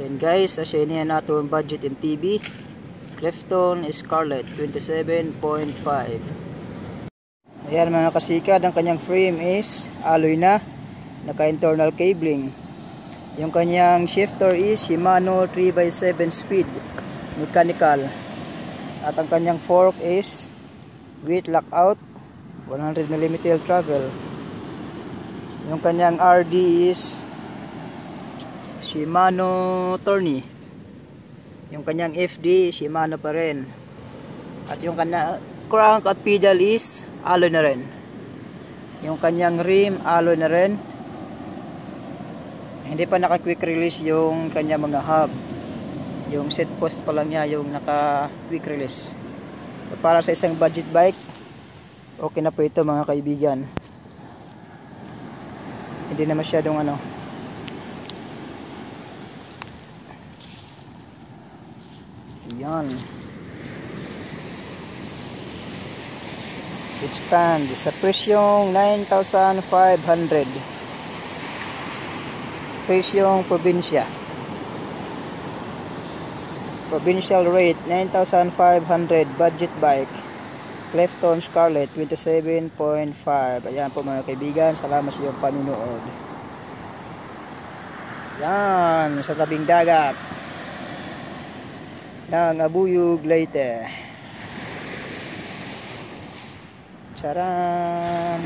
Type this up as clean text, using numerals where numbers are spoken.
Ayan guys, asya niya nato ang budget MTB Clifton Scarlett 27.5. Ayan mga kasikad, ang kanyang frame is alloy na, naka internal cabling. Yung kanyang shifter is Shimano 3x7 speed mechanical, at ang kanyang fork is with lockout 100mm travel. Yung kanyang RD is Shimano Tourney. Yung kanyang FD Shimano pa rin. At yung kanyang crank at pedal is alloy na rin. Yung kanyang rim alloy na rin. Hindi pa naka quick release yung kanyang mga hub. Yung set post pa lang niya yung naka quick release. So, para sa isang budget bike, okay na po ito mga kaibigan. Hindi na masyadong yan. It stand sa presyong 9,500. Presyong probinsya. Provincial rate 9,500. Budget bike Clifton Scarlett 27.5. Ayan po mga kaibigan, salamat sa iyong panunood. Yan, sa tabing dagat ng Abuyog, Leyte. Charan!